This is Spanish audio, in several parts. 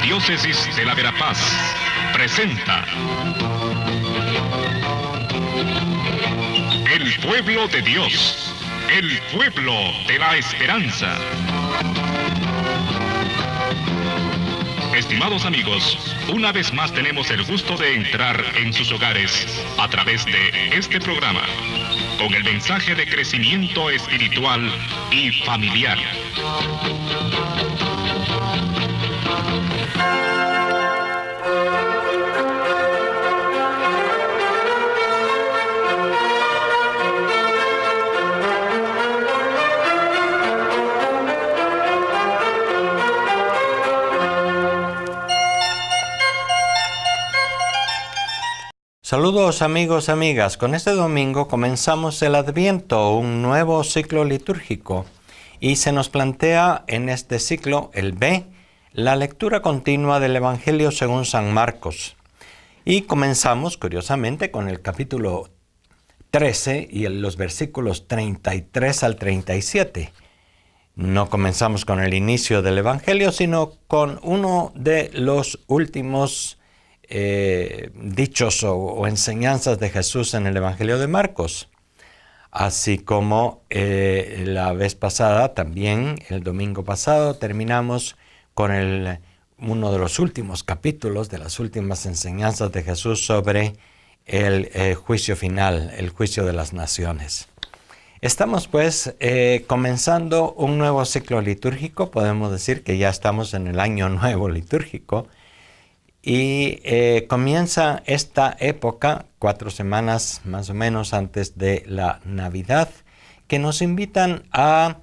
Arquidiócesis de la Verapaz presenta El Pueblo de Dios, el pueblo de la esperanza. Estimados amigos, una vez más tenemos el gusto de entrar en sus hogares a través de este programa, con el mensaje de crecimiento espiritual y familiar. Saludos amigos, amigas. Con este domingo comenzamos el Adviento, un nuevo ciclo litúrgico. Y se nos plantea en este ciclo, el B, la lectura continua del Evangelio según San Marcos. Y comenzamos, curiosamente, con el capítulo 13 y los versículos 33 al 37. No comenzamos con el inicio del Evangelio, sino con uno de los últimos dichos o enseñanzas de Jesús en el Evangelio de Marcos. Así como la vez pasada, también el domingo pasado, terminamos con uno de los últimos capítulos de las últimas enseñanzas de Jesús sobre el juicio final, el juicio de las naciones. Estamos pues comenzando un nuevo ciclo litúrgico. Podemos decir que ya estamos en el año nuevo litúrgico. Y comienza esta época, 4 semanas más o menos antes de la Navidad, que nos invitan a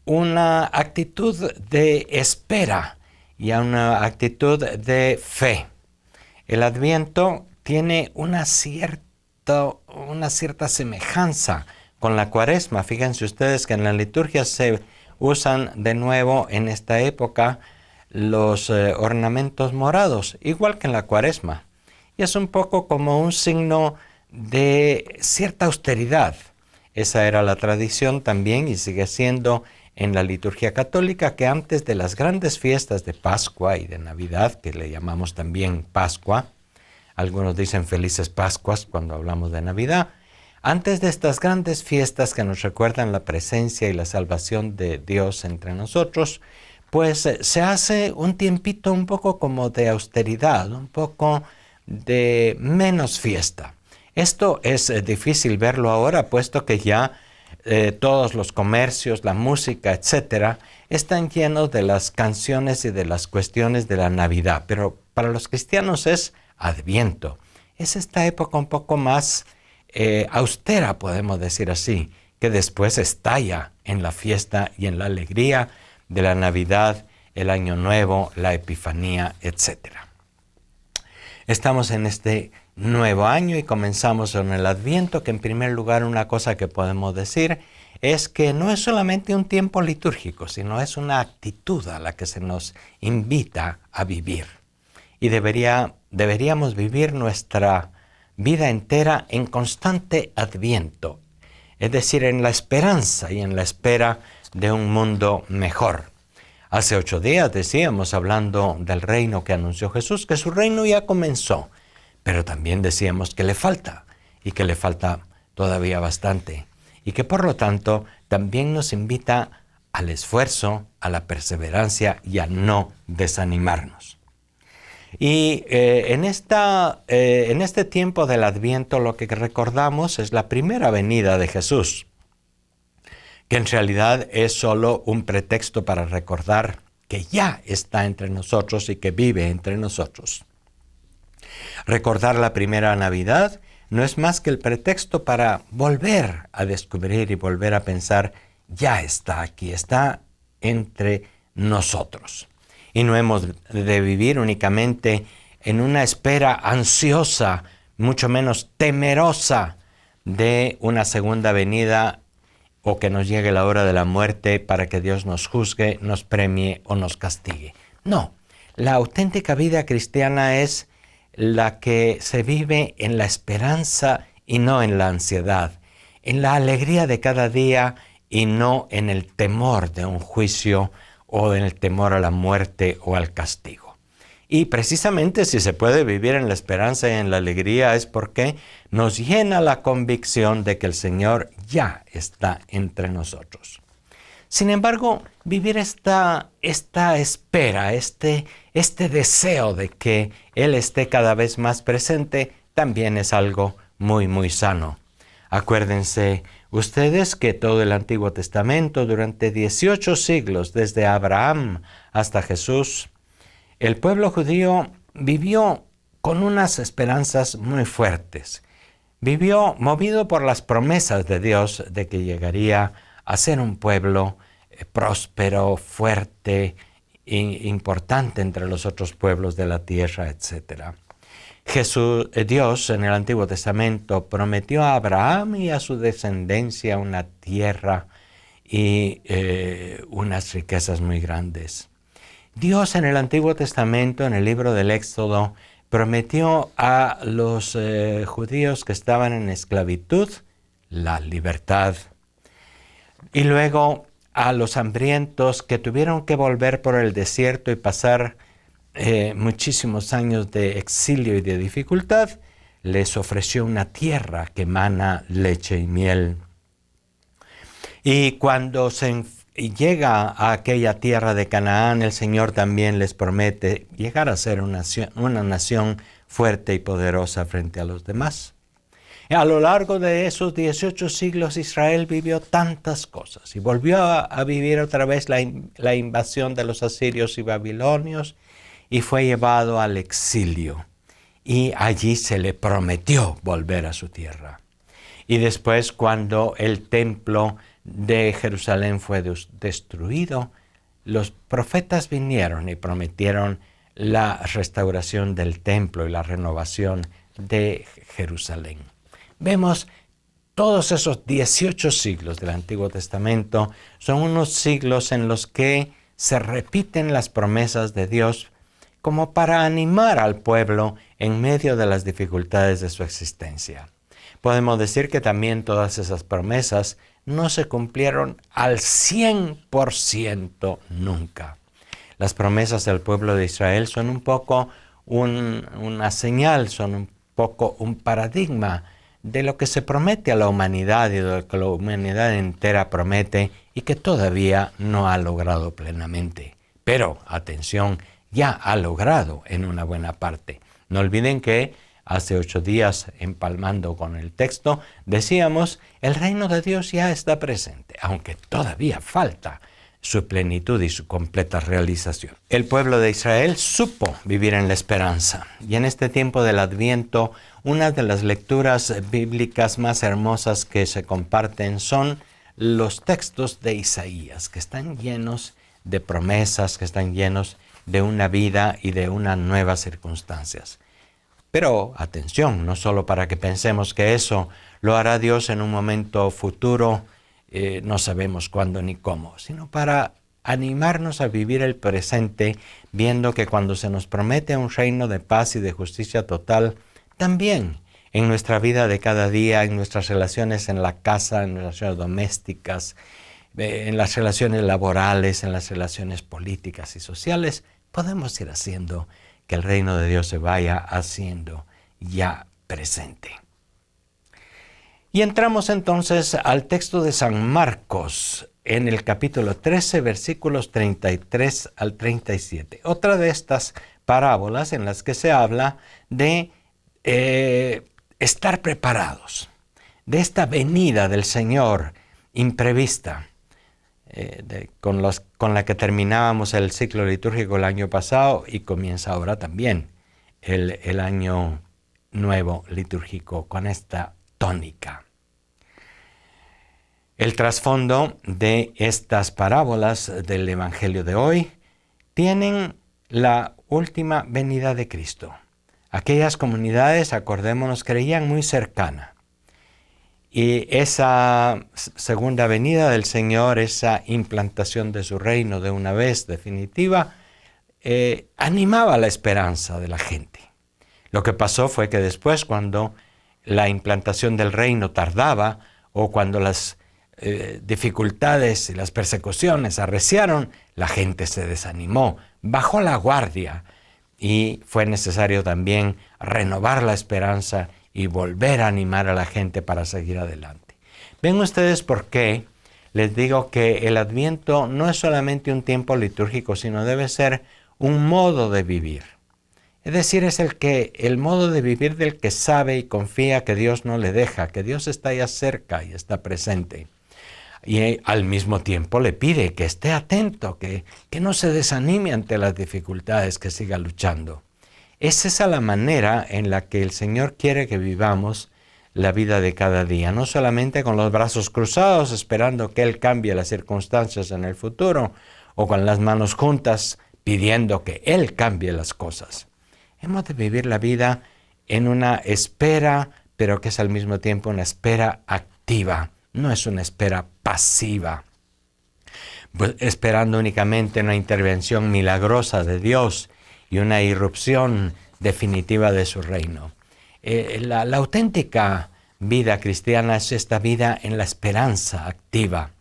una actitud de espera y a una actitud de fe. El Adviento tiene una cierta semejanza con la Cuaresma. Fíjense ustedes que en la liturgia se usan de nuevo en esta época los ornamentos morados, igual que en la Cuaresma. Y es un poco como un signo de cierta austeridad. Esa era la tradición también y sigue siendo en la liturgia católica, que antes de las grandes fiestas de Pascua y de Navidad, que le llamamos también Pascua, algunos dicen Felices Pascuas cuando hablamos de Navidad, antes de estas grandes fiestas que nos recuerdan la presencia y la salvación de Dios entre nosotros, pues se hace un tiempito un poco como de austeridad, un poco de menos fiesta. Esto es difícil verlo ahora, puesto que ya todos los comercios, la música, etcétera, están llenos de las canciones y de las cuestiones de la Navidad. Pero para los cristianos es Adviento. Es esta época un poco más austera, podemos decir así, que después estalla en la fiesta y en la alegría de la Navidad, el Año Nuevo, la Epifanía, etc. Estamos en este nuevo año y comenzamos en el Adviento, que en primer lugar una cosa que podemos decir es que no es solamente un tiempo litúrgico, sino es una actitud a la que se nos invita a vivir. Y deberíamos vivir nuestra vida entera en constante Adviento, es decir, en la esperanza y en la espera de un mundo mejor. Hace 8 días decíamos, hablando del reino que anunció Jesús, que su reino ya comenzó, pero también decíamos que le falta, y que le falta todavía bastante, y que por lo tanto también nos invita al esfuerzo, a la perseverancia y a no desanimarnos. Y en este tiempo del Adviento lo que recordamos es la primera venida de Jesús, que en realidad es solo un pretexto para recordar que ya está entre nosotros y que vive entre nosotros. Recordar la primera Navidad no es más que el pretexto para volver a descubrir y volver a pensar, ya está aquí, está entre nosotros. Y no hemos de vivir únicamente en una espera ansiosa, mucho menos temerosa, de una segunda venida o que nos llegue la hora de la muerte para que Dios nos juzgue, nos premie o nos castigue. No, la auténtica vida cristiana es la que se vive en la esperanza y no en la ansiedad, en la alegría de cada día y no en el temor de un juicio o en el temor a la muerte o al castigo. Y precisamente si se puede vivir en la esperanza y en la alegría es porque nos llena la convicción de que el Señor ya está entre nosotros. Sin embargo, vivir esta espera, este deseo de que Él esté cada vez más presente, también es algo muy, muy sano. Acuérdense ustedes que todo el Antiguo Testamento, durante 18 siglos, desde Abraham hasta Jesús, el pueblo judío vivió con unas esperanzas muy fuertes. Vivió movido por las promesas de Dios de que llegaría a ser un pueblo próspero, fuerte, importante entre los otros pueblos de la tierra, etc. Dios en el Antiguo Testamento prometió a Abraham y a su descendencia una tierra y unas riquezas muy grandes. Dios en el Antiguo Testamento, en el libro del Éxodo, prometió a los judíos que estaban en esclavitud la libertad. Y luego a los hambrientos que tuvieron que volver por el desierto y pasar muchísimos años de exilio y de dificultad, les ofreció una tierra que emana leche y miel. Y cuando se llega a aquella tierra de Canaán, el Señor también les promete llegar a ser una nación fuerte y poderosa frente a los demás. A lo largo de esos 18 siglos Israel vivió tantas cosas y volvió a vivir otra vez la invasión de los asirios y babilonios y fue llevado al exilio. Y allí se le prometió volver a su tierra. Y después, cuando el templo de Jerusalén fue destruido, los profetas vinieron y prometieron la restauración del templo y la renovación de Jerusalén. Vemos todos esos 18 siglos del Antiguo Testamento son unos siglos en los que se repiten las promesas de Dios como para animar al pueblo en medio de las dificultades de su existencia. Podemos decir que también todas esas promesas no se cumplieron al 100% nunca. Las promesas del pueblo de Israel son un poco una señal, son un poco un paradigma de lo que se promete a la humanidad y de lo que la humanidad entera promete y que todavía no ha logrado plenamente. Pero, atención, ya ha logrado en una buena parte. No olviden que hace 8 días, empalmando con el texto, decíamos, el reino de Dios ya está presente, aunque todavía falta su plenitud y su completa realización. El pueblo de Israel supo vivir en la esperanza, y en este tiempo del Adviento, una de las lecturas bíblicas más hermosas que se comparten son los textos de Isaías, que están llenos de promesas, que están llenos de una vida y de unas nuevas circunstancias. Pero, atención, no solo para que pensemos que eso lo hará Dios en un momento futuro, no sabemos cuándo ni cómo, sino para animarnos a vivir el presente, viendo que cuando se nos promete un reino de paz y de justicia total, también en nuestra vida de cada día, en nuestras relaciones en la casa, en las relaciones domésticas, en las relaciones laborales, en las relaciones políticas y sociales, podemos ir haciendo que el reino de Dios se vaya haciendo ya presente. Y entramos entonces al texto de San Marcos, en el capítulo 13, versículos 33 al 37. Otra de estas parábolas en las que se habla de estar preparados, de esta venida del Señor imprevista, con la que terminábamos el ciclo litúrgico el año pasado y comienza ahora también el año nuevo litúrgico con esta tónica. El trasfondo de estas parábolas del Evangelio de hoy tienen la última venida de Cristo. Aquellas comunidades, acordémonos, creían muy cercana. Y esa segunda venida del Señor, esa implantación de su reino de una vez definitiva, animaba la esperanza de la gente. Lo que pasó fue que después, cuando la implantación del reino tardaba o cuando las dificultades y las persecuciones arreciaron, la gente se desanimó, bajó la guardia, y fue necesario también renovar la esperanza y volver a animar a la gente para seguir adelante. ¿Ven ustedes por qué les digo que el Adviento no es solamente un tiempo litúrgico, sino debe ser un modo de vivir? Es decir, es el modo de vivir del que sabe y confía que Dios no le deja, que Dios está ya cerca y está presente. Y al mismo tiempo le pide que esté atento, que no se desanime ante las dificultades, que siga luchando. Es esa la manera en la que el Señor quiere que vivamos la vida de cada día, no solamente con los brazos cruzados esperando que Él cambie las circunstancias en el futuro, o con las manos juntas pidiendo que Él cambie las cosas. Hemos de vivir la vida en una espera, pero que es al mismo tiempo una espera activa, no es una espera pasiva, pues esperando únicamente una intervención milagrosa de Dios y una irrupción definitiva de su reino. La auténtica vida cristiana es esta vida en la esperanza activa,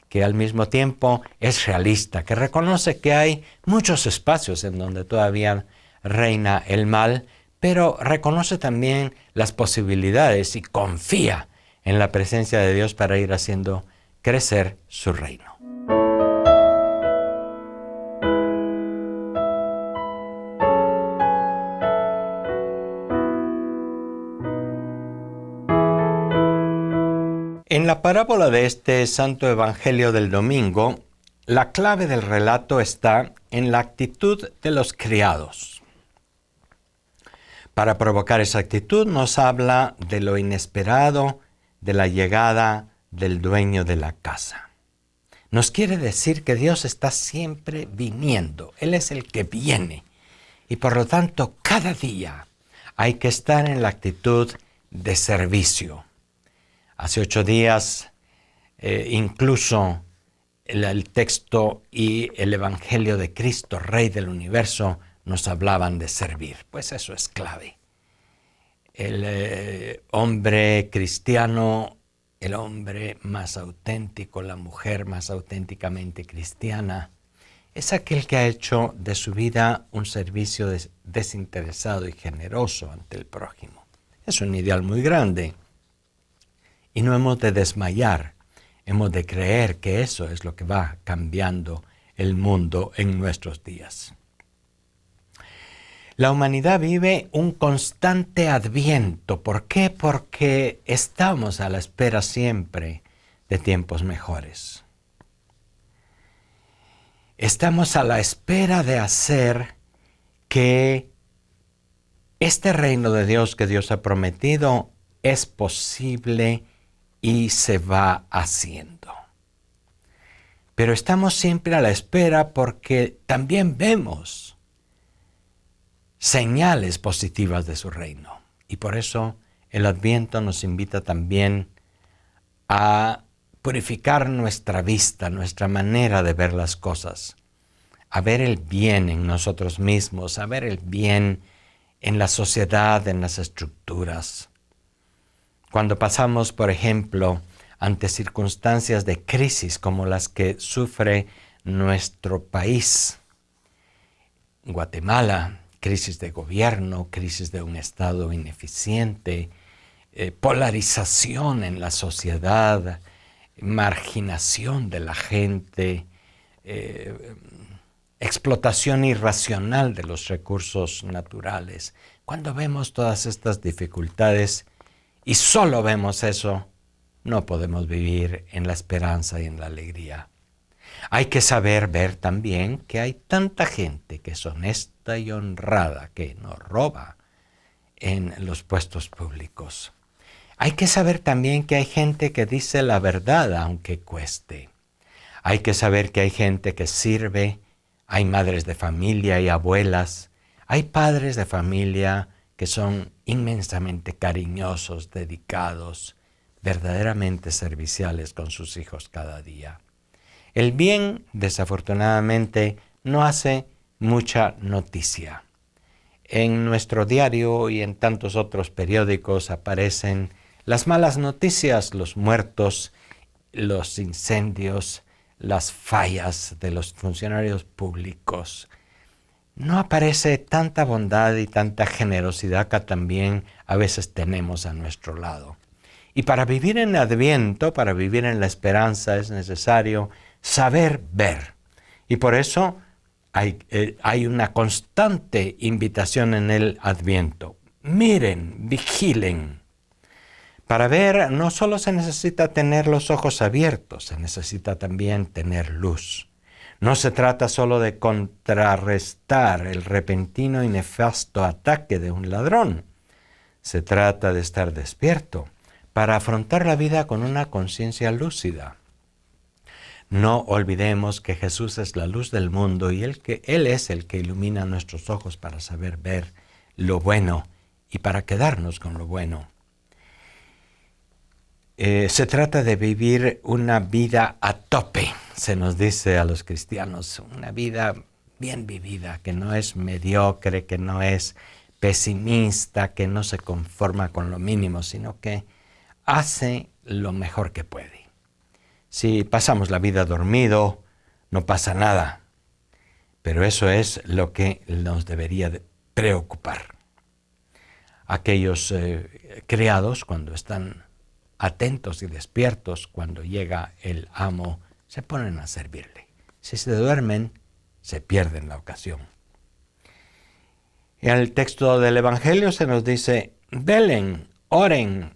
que al mismo tiempo es realista, que reconoce que hay muchos espacios en donde todavía reina el mal, pero reconoce también las posibilidades y confía en la presencia de Dios para ir haciendo crecer su reino. En la parábola de este Santo Evangelio del domingo, la clave del relato está en la actitud de los criados. Para provocar esa actitud nos habla de lo inesperado, de la llegada del dueño de la casa. Nos quiere decir que Dios está siempre viniendo, Él es el que viene. Y por lo tanto, cada día hay que estar en la actitud de servicio. Hace 8 días, incluso el texto y el Evangelio de Cristo, Rey del Universo, nos hablaban de servir. Pues eso es clave. El hombre cristiano, el hombre más auténtico, la mujer más auténticamente cristiana, es aquel que ha hecho de su vida un servicio desinteresado y generoso ante el prójimo. Es un ideal muy grande. Y no hemos de desmayar, hemos de creer que eso es lo que va cambiando el mundo en nuestros días. La humanidad vive un constante adviento. ¿Por qué? Porque estamos a la espera siempre de tiempos mejores. Estamos a la espera de hacer que este reino de Dios que Dios ha prometido es posible y se va haciendo. Pero estamos siempre a la espera porque también vemos señales positivas de su reino. Y por eso el Adviento nos invita también a purificar nuestra vista, nuestra manera de ver las cosas, a ver el bien en nosotros mismos, a ver el bien en la sociedad, en las estructuras. Cuando pasamos, por ejemplo, ante circunstancias de crisis como las que sufre nuestro país, Guatemala, crisis de gobierno, crisis de un Estado ineficiente, polarización en la sociedad, marginación de la gente, explotación irracional de los recursos naturales. Cuando vemos todas estas dificultades y solo vemos eso, no podemos vivir en la esperanza y en la alegría. Hay que saber ver también que hay tanta gente que es honesta y honrada, que no roba en los puestos públicos. Hay que saber también que hay gente que dice la verdad aunque cueste. Hay que saber que hay gente que sirve, hay madres de familia y abuelas, hay padres de familia que son inmensamente cariñosos, dedicados, verdaderamente serviciales con sus hijos cada día. El bien, desafortunadamente, no hace mucha noticia. En nuestro diario y en tantos otros periódicos aparecen las malas noticias, los muertos, los incendios, las fallas de los funcionarios públicos. no aparece tanta bondad y tanta generosidad que también a veces tenemos a nuestro lado. Y para vivir en Adviento, para vivir en la esperanza, es necesario saber ver. Y por eso hay una constante invitación en el Adviento. Miren, vigilen. Para ver no solo se necesita tener los ojos abiertos, se necesita también tener luz. No se trata solo de contrarrestar el repentino y nefasto ataque de un ladrón. Se trata de estar despierto para afrontar la vida con una conciencia lúcida. No olvidemos que Jesús es la luz del mundo y Él es el que ilumina nuestros ojos para saber ver lo bueno y para quedarnos con lo bueno. Se trata de vivir una vida a tope, se nos dice a los cristianos, una vida bien vivida, que no es mediocre, que no es pesimista, que no se conforma con lo mínimo, sino que hace lo mejor que puede. Si pasamos la vida dormido, no pasa nada, pero eso es lo que nos debería de preocupar. Aquellos criados, cuando están atentos y despiertos, cuando llega el amo, se ponen a servirle. Si se duermen, se pierden la ocasión. En el texto del Evangelio se nos dice, velen, oren,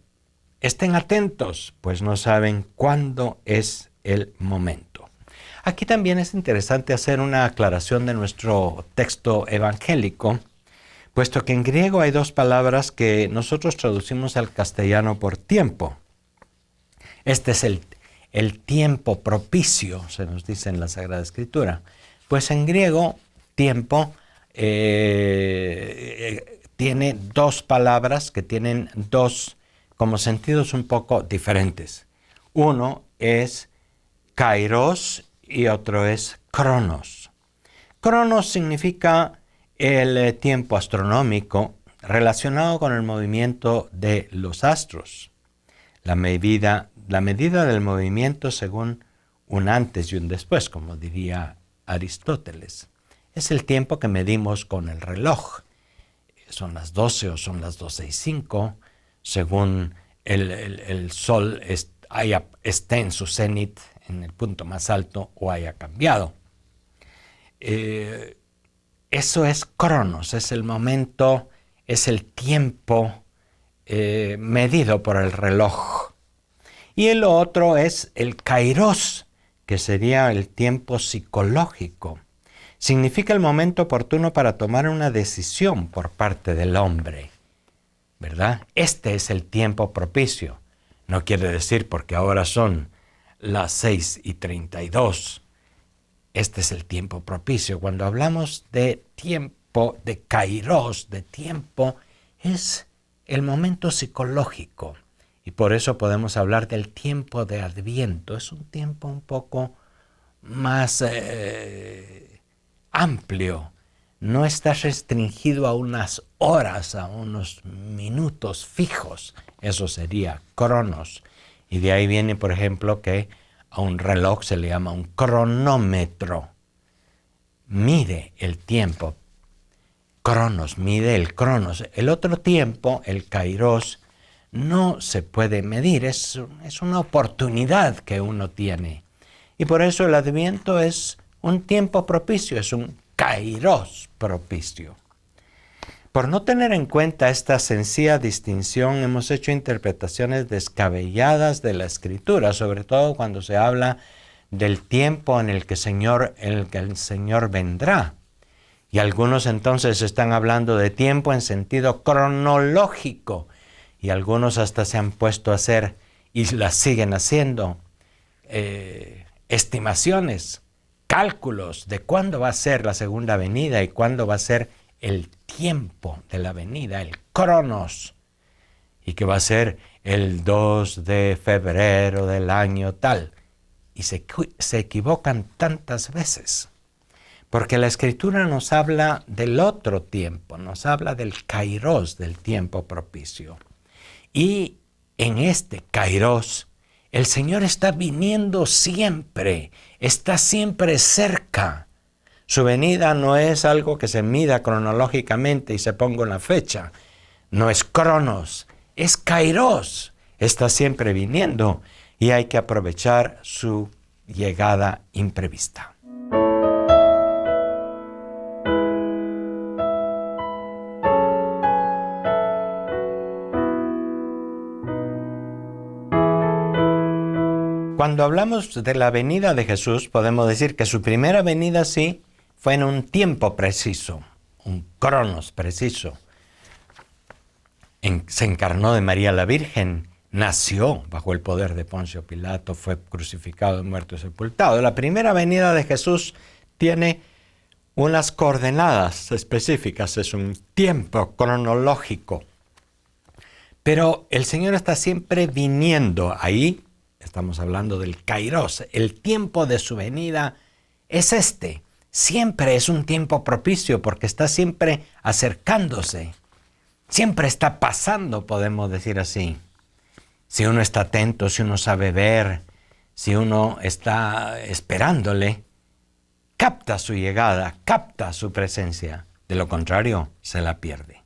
estén atentos, pues no saben cuándo es el momento. Aquí también es interesante hacer una aclaración de nuestro texto evangélico, puesto que en griego hay dos palabras que nosotros traducimos al castellano por tiempo. Este es el tiempo propicio, se nos dice en la Sagrada Escritura. Pues en griego, tiempo tiene dos palabras que tienen dos como sentidos un poco diferentes. Uno es kairos y otro es cronos. Cronos significa el tiempo astronómico relacionado con el movimiento de los astros. La medida del movimiento según un antes y un después, como diría Aristóteles. Es el tiempo que medimos con el reloj. Son las 12 o son las 12:05, según el sol esté en su cenit, en el punto más alto, o haya cambiado. Eso es cronos, es el momento, es el tiempo medido por el reloj. Y el otro es el kairos, que sería el tiempo psicológico. Significa el momento oportuno para tomar una decisión por parte del hombre, ¿verdad? Este es el tiempo propicio. No quiere decir porque ahora son las 6:32. Este es el tiempo propicio. Cuando hablamos de tiempo, de kairos, de tiempo, es el momento psicológico. Y por eso podemos hablar del tiempo de Adviento. Es un tiempo un poco más amplio. No está restringido a unas horas, a unos minutos fijos. Eso sería cronos. Y de ahí viene, por ejemplo, que a un reloj se le llama un cronómetro. Mide el tiempo. Cronos, mide el cronos. El otro tiempo, el kairos, no se puede medir, es una oportunidad que uno tiene. Y por eso el Adviento es un tiempo propicio, es un kairos propicio. Por no tener en cuenta esta sencilla distinción, hemos hecho interpretaciones descabelladas de la Escritura, sobre todo cuando se habla del tiempo en el que el Señor vendrá. Y algunos entonces están hablando de tiempo en sentido cronológico, y algunos hasta se han puesto a hacer, y las siguen haciendo, estimaciones, cálculos de cuándo va a ser la segunda venida y cuándo va a ser el tiempo de la venida, el cronos, y que va a ser el 2 de febrero del año tal. Y se equivocan tantas veces, porque la Escritura nos habla del otro tiempo, nos habla del kairos, del tiempo propicio. Y en este kairos, el Señor está viniendo siempre, está siempre cerca. Su venida no es algo que se mida cronológicamente y se ponga una fecha. No es cronos, es kairos. Está siempre viniendo y hay que aprovechar su llegada imprevista. Cuando hablamos de la venida de Jesús, podemos decir que su primera venida sí fue en un tiempo preciso, un cronos preciso. Se encarnó de María la Virgen, nació bajo el poder de Poncio Pilato, fue crucificado, muerto y sepultado. La primera venida de Jesús tiene unas coordenadas específicas, es un tiempo cronológico. Pero el Señor está siempre viniendo ahí. Estamos hablando del kairos, el tiempo de su venida es este. Siempre es un tiempo propicio porque está siempre acercándose. Siempre está pasando, podemos decir así. Si uno está atento, si uno sabe ver, si uno está esperándole, capta su llegada, capta su presencia. De lo contrario, se la pierde.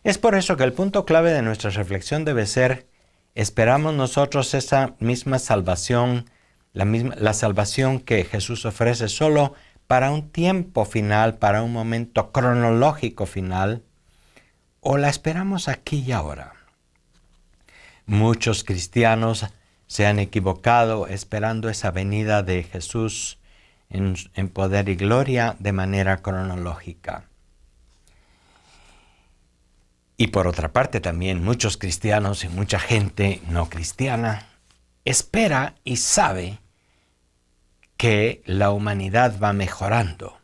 Es por eso que el punto clave de nuestra reflexión debe ser: ¿esperamos nosotros esa misma salvación, la salvación que Jesús ofrece solo para un tiempo final, para un momento cronológico final, o la esperamos aquí y ahora? Muchos cristianos se han equivocado esperando esa venida de Jesús en poder y gloria de manera cronológica. Y por otra parte también muchos cristianos y mucha gente no cristiana espera y sabe que la humanidad va mejorando.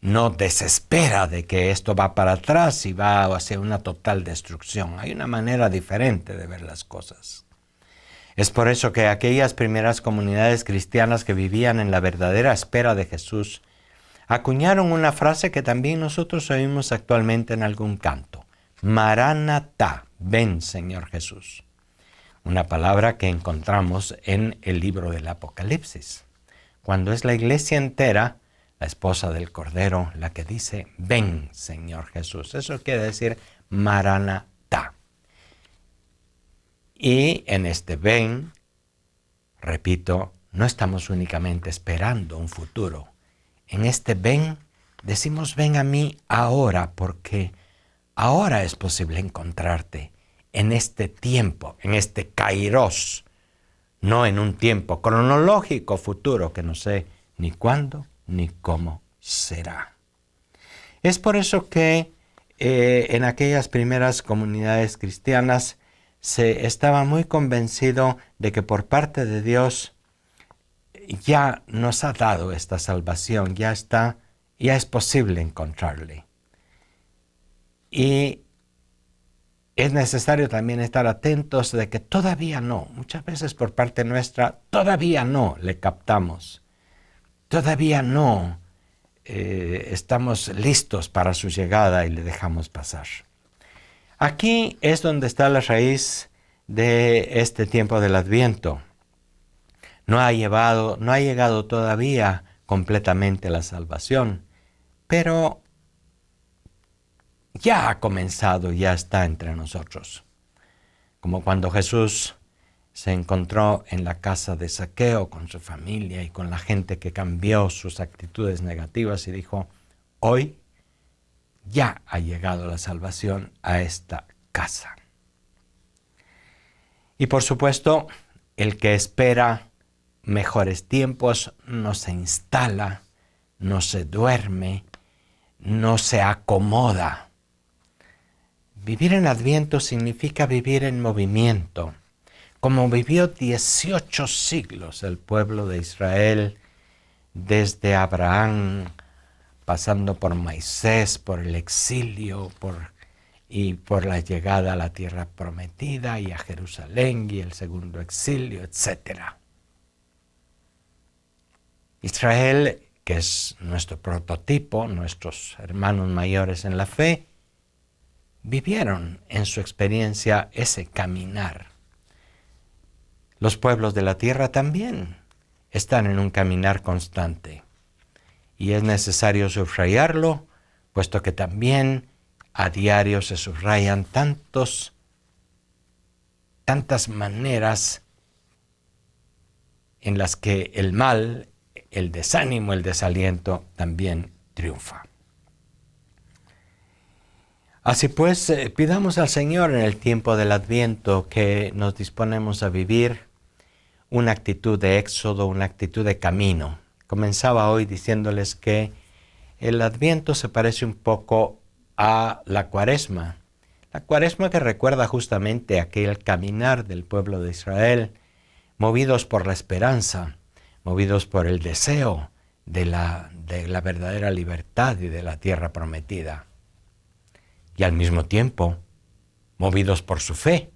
No desespera de que esto va para atrás y va hacia una total destrucción. Hay una manera diferente de ver las cosas. Es por eso que aquellas primeras comunidades cristianas que vivían en la verdadera espera de Jesús acuñaron una frase que también nosotros oímos actualmente en algún canto. Maranatá, ven Señor Jesús. Una palabra que encontramos en el libro del Apocalipsis. Cuando es la iglesia entera, la esposa del Cordero, la que dice, ven Señor Jesús. Eso quiere decir Maranatá. Y en este ven, repito, no estamos únicamente esperando un futuro. En este ven, decimos ven a mí ahora, porque ahora es posible encontrarte en este tiempo, en este kairos, no en un tiempo cronológico futuro que no sé ni cuándo ni cómo será. Es por eso que en aquellas primeras comunidades cristianas se estaba muy convencido de que por parte de Dios ya nos ha dado esta salvación, ya es posible encontrarle. Y es necesario también estar atentos de que todavía no, muchas veces por parte nuestra, todavía no le captamos, todavía no estamos listos para su llegada y le dejamos pasar. Aquí es donde está la raíz de este tiempo del Adviento. No ha llegado todavía completamente la salvación, pero ya ha comenzado, ya está entre nosotros. Como cuando Jesús se encontró en la casa de Zaqueo con su familia y con la gente que cambió sus actitudes negativas y dijo, hoy ya ha llegado la salvación a esta casa. Y por supuesto, el que espera mejores tiempos no se instala, no se duerme, no se acomoda. Vivir en Adviento significa vivir en movimiento, como vivió 18 siglos el pueblo de Israel, desde Abraham, pasando por Moisés, por el exilio, y por la llegada a la tierra prometida y a Jerusalén y el segundo exilio, etc. Israel, que es nuestro prototipo, nuestros hermanos mayores en la fe, vivieron en su experiencia ese caminar. Los pueblos de la tierra también están en un caminar constante. y es necesario subrayarlo, puesto que también a diario se subrayan tantas maneras en las que el mal, el desánimo, el desaliento también triunfa. Así pues, pidamos al Señor en el tiempo del Adviento que nos disponemos a vivir una actitud de éxodo, una actitud de camino. Comenzaba hoy diciéndoles que el Adviento se parece un poco a la Cuaresma. La Cuaresma que recuerda justamente aquel caminar del pueblo de Israel, movidos por la esperanza, movidos por el deseo de la verdadera libertad y de la tierra prometida. Y al mismo tiempo, movidos por su fe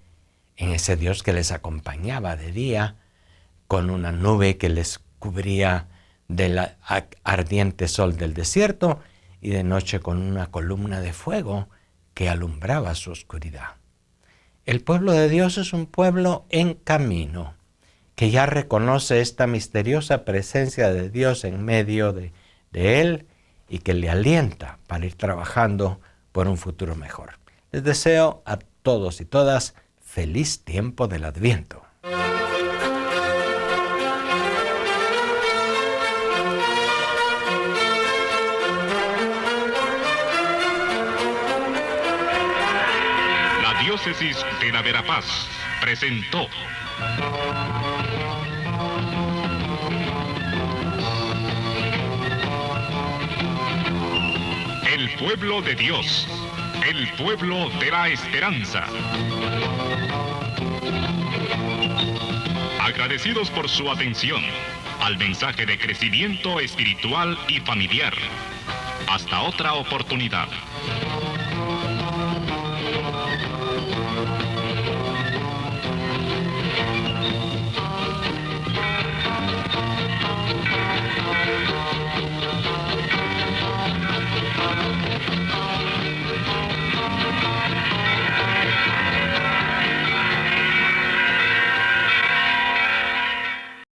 en ese Dios que les acompañaba de día, con una nube que les cubría del ardiente sol del desierto, y de noche con una columna de fuego que alumbraba su oscuridad. El pueblo de Dios es un pueblo en camino, que ya reconoce esta misteriosa presencia de Dios en medio de él y que le alienta para ir trabajando por un futuro mejor. Les deseo a todos y todas feliz tiempo del Adviento. La Diócesis de la Verapaz presentó El pueblo de Dios, el pueblo de la esperanza. Agradecidos por su atención al mensaje de crecimiento espiritual y familiar. Hasta otra oportunidad.